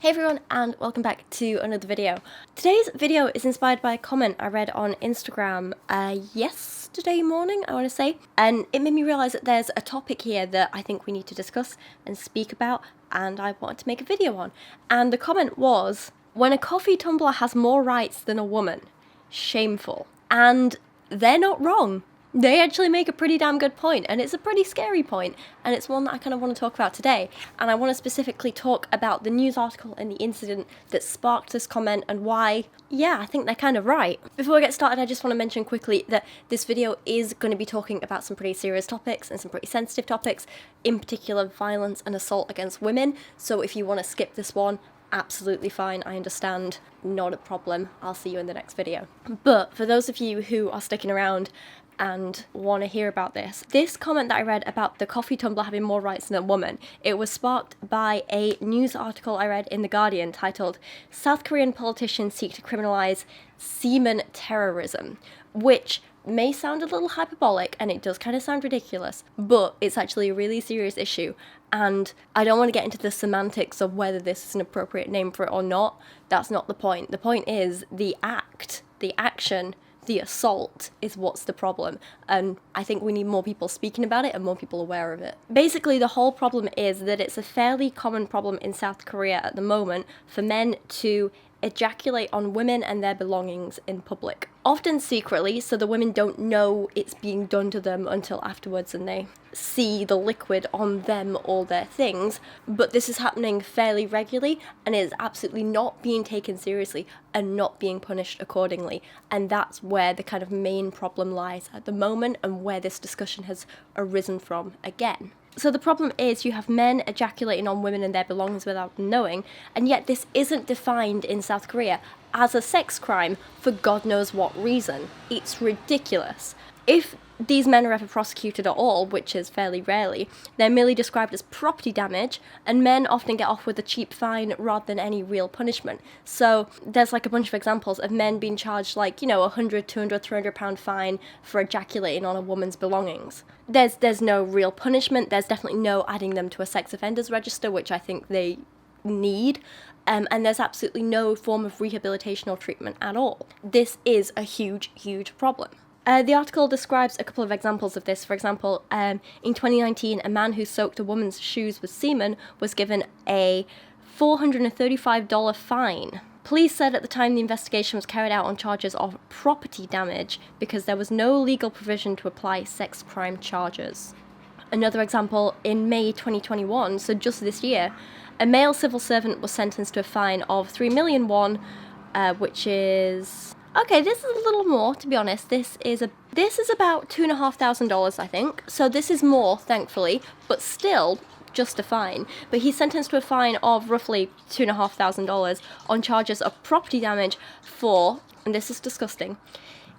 Hey everyone, and welcome back to another video. Today's video is inspired by a comment I read on Instagram yesterday morning, I want to say, and it made me realise that there's a topic here that I think we need to discuss and speak about, and I wanted to make a video on. And the comment was, when a coffee tumbler has more rights than a woman, shameful. And they're not wrong. They actually make a pretty damn good point, and it's a pretty scary point, and it's one that I kind of want to talk about today. And I want to specifically talk about the news article and the incident that sparked this comment and why, yeah, I think they're kind of right. Before we get started, I just want to mention quickly that this video is going to be talking about some pretty serious topics and some pretty sensitive topics, in particular violence and assault against women. So if you want to skip this one, absolutely fine, I understand, not a problem. I'll see you in the next video. But for those of you who are sticking around and want to hear about this comment that I read about the coffee tumbler having more rights than a woman, it was sparked by a news article I read in The Guardian titled "South Korean Politicians Seek to Criminalise Semen Terrorism," which may sound a little hyperbolic, and it does kind of sound ridiculous, but it's actually a really serious issue. And I don't want to get into the semantics of whether this is an appropriate name for it or not. That's not the point. The point is the act, the action, the assault is what's the problem, and I think we need more people speaking about it and more people aware of it. Basically, the whole problem is that it's a fairly common problem in South Korea at the moment for men to ejaculate on women and their belongings in public. Often secretly, so the women don't know it's being done to them until afterwards and they see the liquid on them or their things, but this is happening fairly regularly and is absolutely not being taken seriously and not being punished accordingly. And that's where the kind of main problem lies at the moment and where this discussion has arisen from again. So the problem is you have men ejaculating on women and their belongings without knowing, and yet this isn't defined in South Korea as a sex crime for God knows what reason. It's ridiculous. If these men are ever prosecuted at all, which is fairly rarely, they're merely described as property damage, and men often get off with a cheap fine rather than any real punishment. So there's like a bunch of examples of men being charged like, you know, 100, 200, 300 pound fine for ejaculating on a woman's belongings. There's no real punishment. There's definitely no adding them to a sex offenders register, which I think they need. And there's absolutely no form of rehabilitation or treatment at all. This is a huge, huge problem. The article describes a couple of examples of this. For example, in 2019, a man who soaked a woman's shoes with semen was given a $435 fine. Police said at the time the investigation was carried out on charges of property damage because there was no legal provision to apply sex crime charges. Another example, in May 2021, so just this year, a male civil servant was sentenced to a fine of 3 million won, which is... Okay, this is a little more, to be honest. This is about $2,500, I think. So this is more, thankfully, but still just a fine. But he's sentenced to a fine of roughly $2,500 on charges of property damage for, and this is disgusting,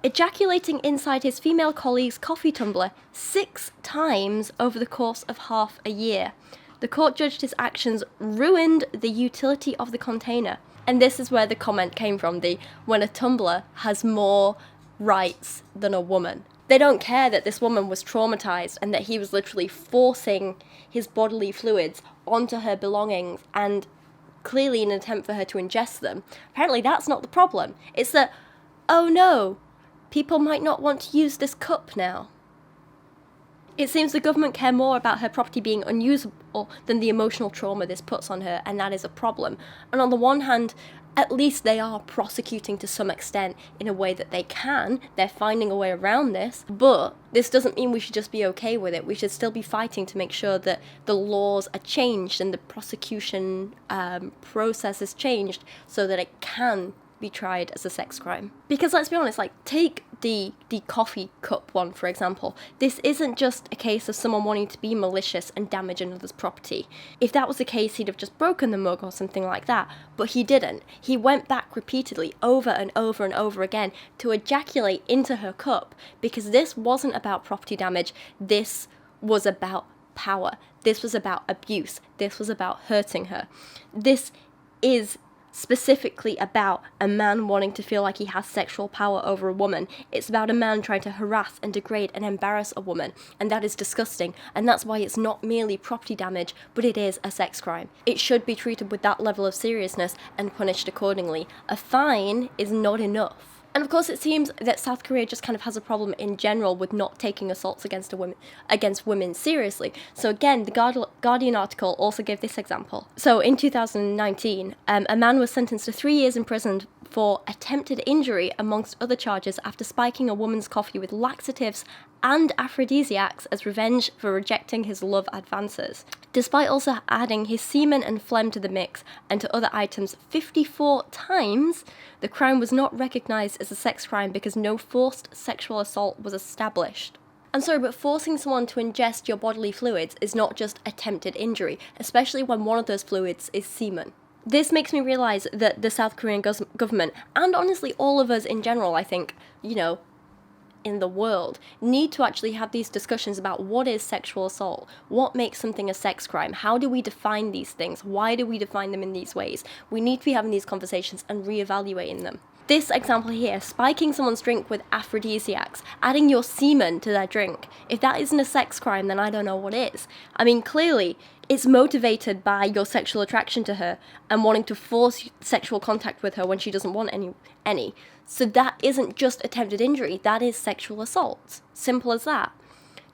ejaculating inside his female colleague's coffee tumbler 6 times over the course of half a year. The court judged his actions ruined the utility of the container. And this is where the comment came from, when a tumbler has more rights than a woman. They don't care that this woman was traumatized and that he was literally forcing his bodily fluids onto her belongings and clearly in an attempt for her to ingest them. Apparently that's not the problem. It's that, oh no, people might not want to use this cup now. It seems the government care more about her property being unusable than the emotional trauma this puts on her, and that is a problem. And on the one hand, at least they are prosecuting to some extent in a way that they can. They're finding a way around this, but this doesn't mean we should just be okay with it. We should still be fighting to make sure that the laws are changed and the prosecution process is changed so that it can be tried as a sex crime. Because let's be honest, like, take the coffee cup one, for example. This isn't just a case of someone wanting to be malicious and damage another's property. If that was the case, he'd have just broken the mug or something like that, but he didn't. He went back repeatedly, over and over and over again, to ejaculate into her cup, because this wasn't about property damage, this was about power. This was about abuse. This was about hurting her. This is specifically about a man wanting to feel like he has sexual power over a woman. It's about a man trying to harass and degrade and embarrass a woman, and that is disgusting, and that's why it's not merely property damage, but it is a sex crime. It should be treated with that level of seriousness and punished accordingly. A fine is not enough. And of course, it seems that South Korea just kind of has a problem in general with not taking assaults against women seriously. So again, the Guardian article also gave this example. So in 2019, a man was sentenced to 3 years in prison for attempted injury, amongst other charges, after spiking a woman's coffee with laxatives and aphrodisiacs as revenge for rejecting his love advances. Despite also adding his semen and phlegm to the mix and to other items 54 times, the crime was not recognised as a sex crime because no forced sexual assault was established. I'm sorry, but forcing someone to ingest your bodily fluids is not just attempted injury, especially when one of those fluids is semen. This makes me realise that the South Korean government, and honestly all of us in general, I think, in the world, need to actually have these discussions about what is sexual assault, what makes something a sex crime, how do we define these things, why do we define them in these ways. We need to be having these conversations and re-evaluating them. This example here, spiking someone's drink with aphrodisiacs, adding your semen to their drink, if that isn't a sex crime, then I don't know what is. I mean, clearly, it's motivated by your sexual attraction to her and wanting to force sexual contact with her when she doesn't want any. So that isn't just attempted injury, that is sexual assault. Simple as that.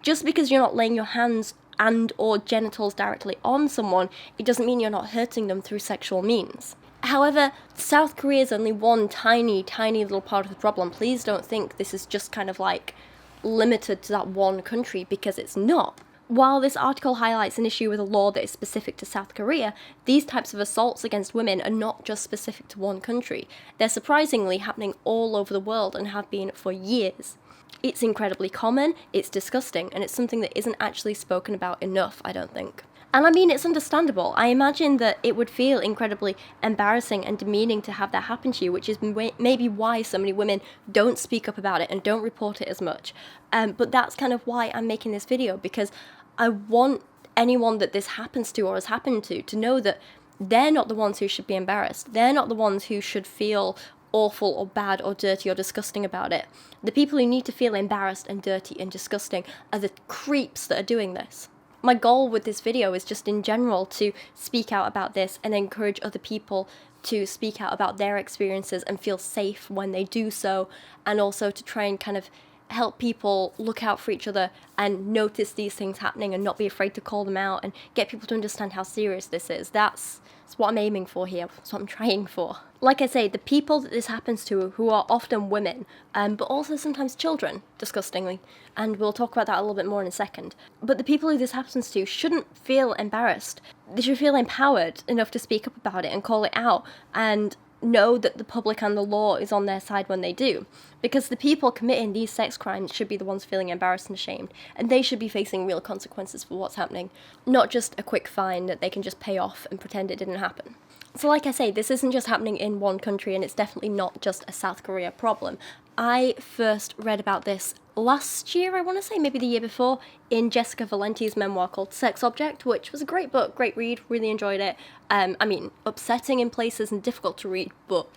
Just because you're not laying your hands and or genitals directly on someone, it doesn't mean you're not hurting them through sexual means. However, South Korea is only one tiny, tiny little part of the problem. Please don't think this is just kind of like limited to that one country, because it's not. While this article highlights an issue with a law that is specific to South Korea, these types of assaults against women are not just specific to one country. They're surprisingly happening all over the world and have been for years. It's incredibly common, it's disgusting, and it's something that isn't actually spoken about enough, I don't think. And I mean, it's understandable. I imagine that it would feel incredibly embarrassing and demeaning to have that happen to you, which is maybe why so many women don't speak up about it and don't report it as much. But that's kind of why I'm making this video, because I want anyone that this happens to or has happened to know that they're not the ones who should be embarrassed. They're not the ones who should feel awful or bad or dirty or disgusting about it. The people who need to feel embarrassed and dirty and disgusting are the creeps that are doing this. My goal with this video is just in general to speak out about this and encourage other people to speak out about their experiences and feel safe when they do so, and also to try and kind of help people look out for each other and notice these things happening and not be afraid to call them out and get people to understand how serious this is. That's what I'm aiming for here. That's what I'm trying for. Like I say, the people that this happens to, who are often women, but also sometimes children, disgustingly, and we'll talk about that a little bit more in a second. But the people who this happens to shouldn't feel embarrassed. They should feel empowered enough to speak up about it and call it out and know that the public and the law is on their side when they do. Because the people committing these sex crimes should be the ones feeling embarrassed and ashamed, and they should be facing real consequences for what's happening, not just a quick fine that they can just pay off and pretend it didn't happen. So like I say, this isn't just happening in one country, and it's definitely not just a South Korea problem. I first read about this last year, I want to say, maybe the year before, in Jessica Valenti's memoir called Sex Object, which was a great book, great read, really enjoyed it. I mean, upsetting in places and difficult to read, but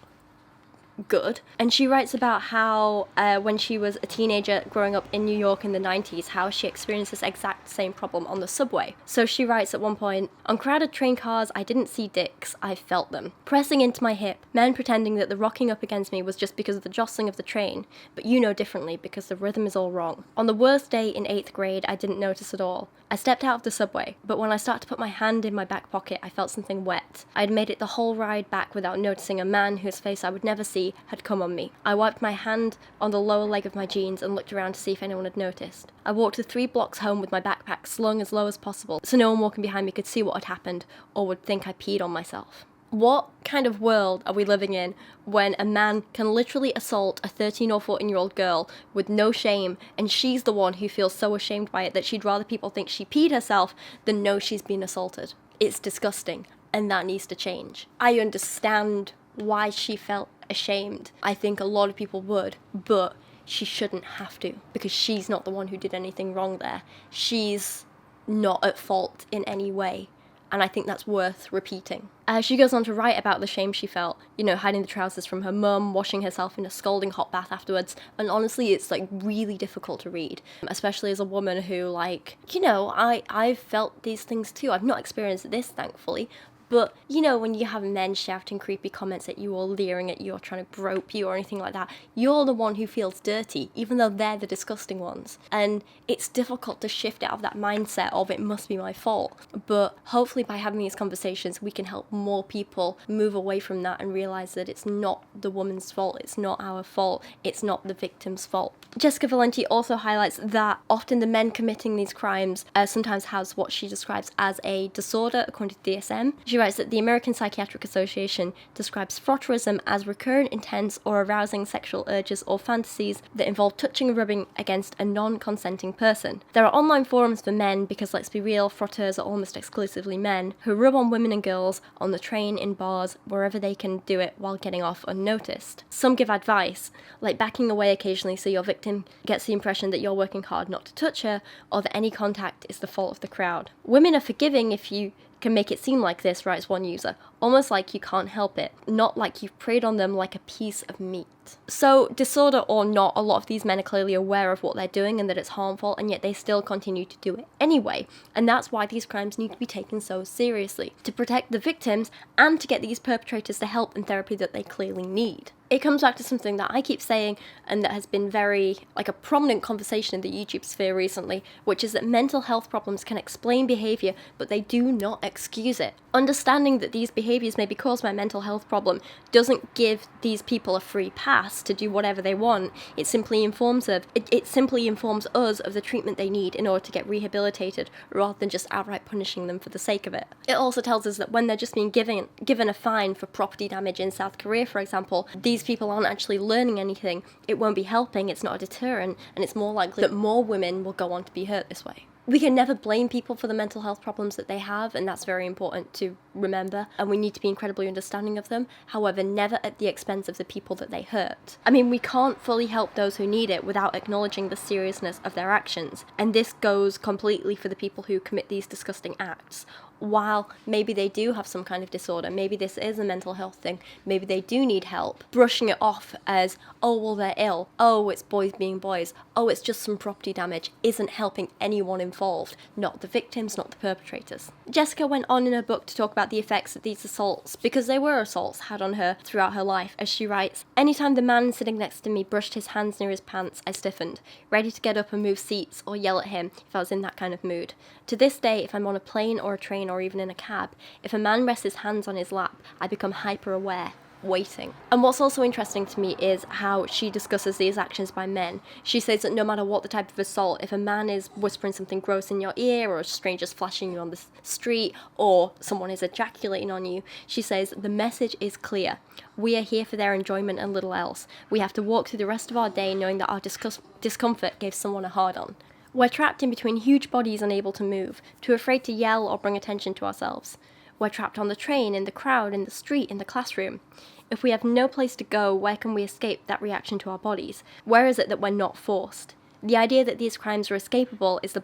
good. And she writes about how when she was a teenager growing up in New York in the 90s, how she experienced this exact same problem on the subway. So she writes at one point, "On crowded train cars, I didn't see dicks, I felt them. Pressing into my hip, men pretending that the rocking up against me was just because of the jostling of the train, but you know differently because the rhythm is all wrong. On the worst day in 8th grade, I didn't notice at all. I stepped out of the subway, but when I started to put my hand in my back pocket, I felt something wet. I had made it the whole ride back without noticing a man whose face I would never see had come on me. I wiped my hand on the lower leg of my jeans and looked around to see if anyone had noticed. I walked the 3 blocks home with my backpack slung as low as possible, so no one walking behind me could see what had happened or would think I peed on myself." What kind of world are we living in when a man can literally assault a 13 or 14-year-old girl with no shame, and she's the one who feels so ashamed by it that she'd rather people think she peed herself than know she's been assaulted? It's disgusting, and that needs to change. I understand why she felt ashamed. I think a lot of people would, but she shouldn't have to, because she's not the one who did anything wrong there. She's not at fault in any way. and I think that's worth repeating. She goes on to write about the shame she felt, hiding the trousers from her mum, washing herself in a scalding hot bath afterwards, and honestly it's like really difficult to read, especially as a woman who I've felt these things too. I've not experienced this, thankfully, but, when you have men shouting creepy comments at you or leering at you or trying to grope you or anything like that, you're the one who feels dirty, even though they're the disgusting ones. And it's difficult to shift out of that mindset of it must be my fault. But hopefully by having these conversations, we can help more people move away from that and realise that it's not the woman's fault, it's not our fault, it's not the victim's fault. Jessica Valenti also highlights that often the men committing these crimes sometimes has what she describes as a disorder, according to DSM. She writes that the American Psychiatric Association describes frotterism as recurrent, intense, or arousing sexual urges or fantasies that involve touching or rubbing against a non-consenting person. There are online forums for men because, let's be real, frotteurs are almost exclusively men who rub on women and girls on the train, in bars, wherever they can do it while getting off unnoticed. Some give advice, like backing away occasionally so your victim gets the impression that you're working hard not to touch her, or that any contact is the fault of the crowd. Women are forgiving if you can make it seem like this, writes one user, almost like you can't help it, not like you've preyed on them like a piece of meat. So, disorder or not, a lot of these men are clearly aware of what they're doing and that it's harmful, and yet they still continue to do it anyway. And that's why these crimes need to be taken so seriously, to protect the victims and to get these perpetrators the help and therapy that they clearly need. It comes back to something that I keep saying and that has been very, a prominent conversation in the YouTube sphere recently, which is that mental health problems can explain behaviour, but they do not excuse it. Understanding that these behaviours may be caused by a mental health problem doesn't give these people a free pass to do whatever they want. It simply informs us of the treatment they need in order to get rehabilitated, rather than just outright punishing them for the sake of it. It also tells us that when they're just being given a fine for property damage in South Korea, for example, these people aren't actually learning anything, it won't be helping, it's not a deterrent, and it's more likely that more women will go on to be hurt this way. We can never blame people for the mental health problems that they have, and that's very important to remember, and we need to be incredibly understanding of them, however, never at the expense of the people that they hurt. I mean, we can't fully help those who need it without acknowledging the seriousness of their actions, and this goes completely for the people who commit these disgusting acts. While maybe they do have some kind of disorder, maybe this is a mental health thing, maybe they do need help, brushing it off as, oh, well, they're ill, oh, it's boys being boys, oh, it's just some property damage, isn't helping anyone involved, not the victims, not the perpetrators. Jessica went on in her book to talk about the effects that these assaults, because they were assaults, had on her throughout her life, as she writes, "Anytime the man sitting next to me brushed his hands near his pants, I stiffened, ready to get up and move seats or yell at him if I was in that kind of mood. To this day, if I'm on a plane or a train or even in a cab, if a man rests his hands on his lap, I become hyper-aware, waiting." And what's also interesting to me is how she discusses these actions by men. She says that no matter what the type of assault, if a man is whispering something gross in your ear, or a stranger's flashing you on the street, or someone is ejaculating on you, she says the message is clear. We are here for their enjoyment and little else. We have to walk through the rest of our day knowing that our discomfort gave someone a hard-on. We're trapped in between huge bodies unable to move, too afraid to yell or bring attention to ourselves. We're trapped on the train, in the crowd, in the street, in the classroom. If we have no place to go, where can we escape that reaction to our bodies? Where is it that we're not forced? The idea that these crimes are escapable is the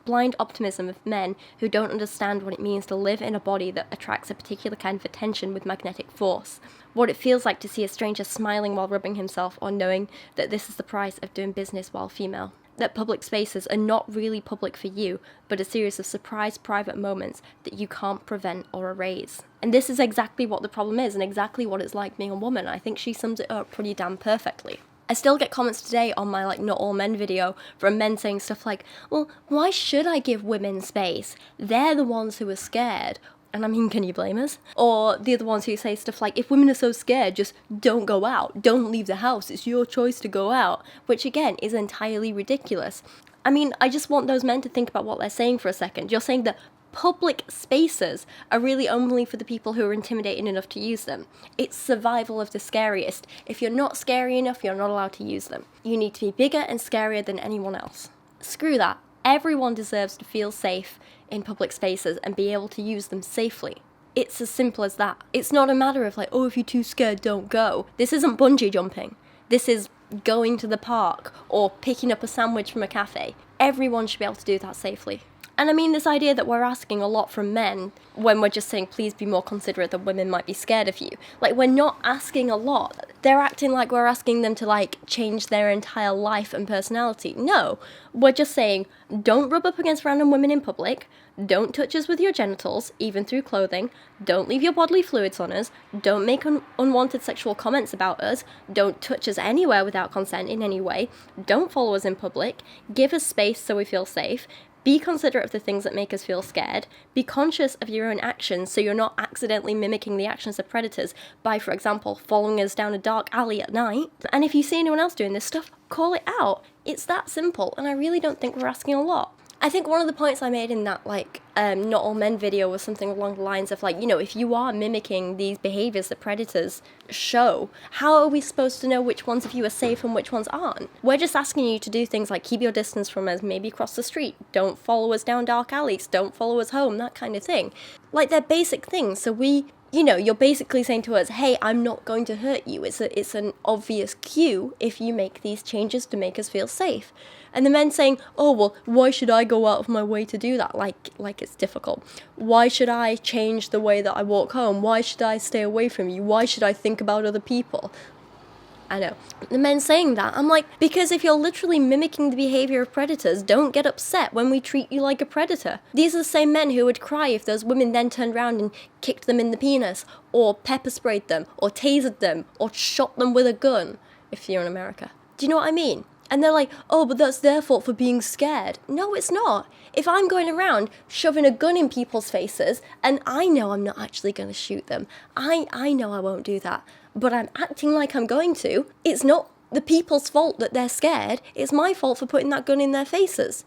blind optimism of men who don't understand what it means to live in a body that attracts a particular kind of attention with magnetic force. What it feels like to see a stranger smiling while rubbing himself, or knowing that this is the price of doing business while female. That public spaces are not really public for you, but a series of surprise private moments that you can't prevent or erase. And this is exactly what the problem is, and exactly what it's like being a woman. I think she sums it up pretty damn perfectly. I still get comments today on my not all men video from men saying stuff like, well, why should I give women space? They're the ones who are scared. And I mean, can you blame us? Or the other ones who say stuff like, if women are so scared, just don't go out. Don't leave the house. It's your choice to go out. Which again is entirely ridiculous. I mean, I just want those men to think about what they're saying for a second. You're saying that public spaces are really only for the people who are intimidating enough to use them. It's survival of the scariest. If you're not scary enough, you're not allowed to use them. You need to be bigger and scarier than anyone else. Screw that. Everyone deserves to feel safe in public spaces and be able to use them safely. It's as simple as that. It's not a matter of oh, if you're too scared, don't go. This isn't bungee jumping. This is going to the park or picking up a sandwich from a cafe. Everyone should be able to do that safely. And I mean this idea that we're asking a lot from men when we're just saying, please be more considerate that women might be scared of you. Like, we're not asking a lot. They're acting like we're asking them to, like, change their entire life and personality. No, we're just saying, don't rub up against random women in public, don't touch us with your genitals, even through clothing, don't leave your bodily fluids on us, don't make unwanted sexual comments about us, don't touch us anywhere without consent in any way, don't follow us in public, give us space so we feel safe, be considerate of the things that make us feel scared, be conscious of your own actions so you're not accidentally mimicking the actions of predators by, for example, following us down a dark alley at night. And if you see anyone else doing this stuff, call it out. It's that simple, and I really don't think we're asking a lot. I think one of the points I made in that, like, Not All Men video was something along the lines of, like, you know, if you are mimicking these behaviours that predators show, how are we supposed to know which ones of you are safe and which ones aren't? We're just asking you to do things like keep your distance from us, maybe cross the street, don't follow us down dark alleys, don't follow us home, that kind of thing. Like, they're basic things, so you know, you're basically saying to us, hey, I'm not going to hurt you. It's an obvious cue if you make these changes to make us feel safe. And the men saying, oh, well, why should I go out of my way to do that? Like it's difficult. Why should I change the way that I walk home? Why should I stay away from you? Why should I think about other people? I know. The men saying that, I'm like, because if you're literally mimicking the behaviour of predators, don't get upset when we treat you like a predator. These are the same men who would cry if those women then turned around and kicked them in the penis, or pepper sprayed them, or tasered them, or shot them with a gun, if you're in America. Do you know what I mean? And they're like, oh, but that's their fault for being scared. No, it's not. If I'm going around shoving a gun in people's faces, and I know I'm not actually going to shoot them, I know I won't do that, but I'm acting like I'm going to, it's not the people's fault that they're scared, it's my fault for putting that gun in their faces.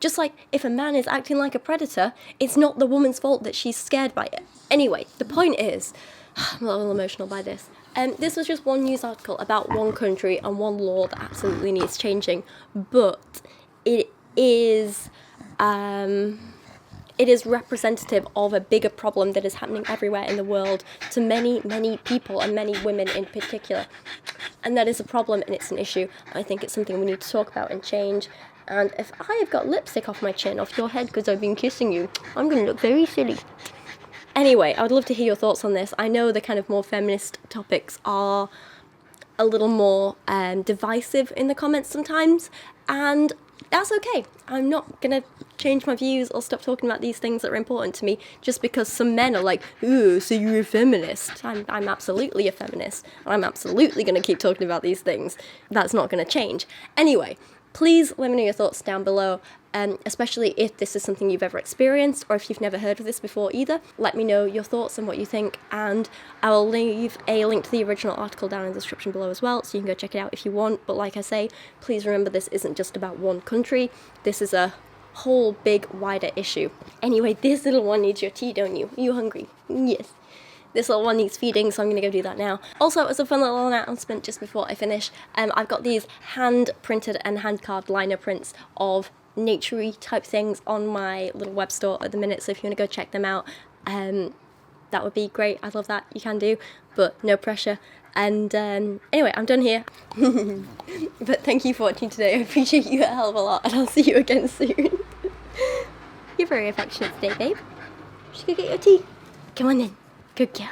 Just like if a man is acting like a predator, it's not the woman's fault that she's scared by it. Anyway, the point is, I'm a little emotional by this. This was just one news article about one country and one law that absolutely needs changing, but it is representative of a bigger problem that is happening everywhere in the world to many, many people and many women in particular. And that is a problem and it's an issue. I think it's something we need to talk about and change. And if I have got lipstick off my chin, off your head because I've been kissing you, I'm going to look very silly. Anyway, I would love to hear your thoughts on this. I know the kind of more feminist topics are a little more divisive in the comments sometimes, and that's okay. I'm not going to change my views or stop talking about these things that are important to me just because some men are like, ooh, so you're a feminist. I'm absolutely a feminist, and I'm absolutely going to keep talking about these things. That's not going to change. Anyway, please let me know your thoughts down below, especially if this is something you've ever experienced or if you've never heard of this before either. Let me know your thoughts and what you think, and I will leave a link to the original article down in the description below as well, so you can go check it out if you want. But like I say, please remember this isn't just about one country. This is a whole big, wider issue. Anyway, this little one needs your tea, don't you? Are you hungry? Yes. This little one needs feeding, so I'm going to go do that now. Also, as a fun little announcement just before I finish, I've got these hand-printed and hand-carved liner prints of nature-y type things on my little web store at the minute, so if you want to go check them out, that would be great. I love that. You can do, but no pressure. And anyway, I'm done here. But thank you for watching today. I appreciate you a hell of a lot, and I'll see you again soon. You're very affectionate today, babe. Should go get your tea. Come on then. Good girl.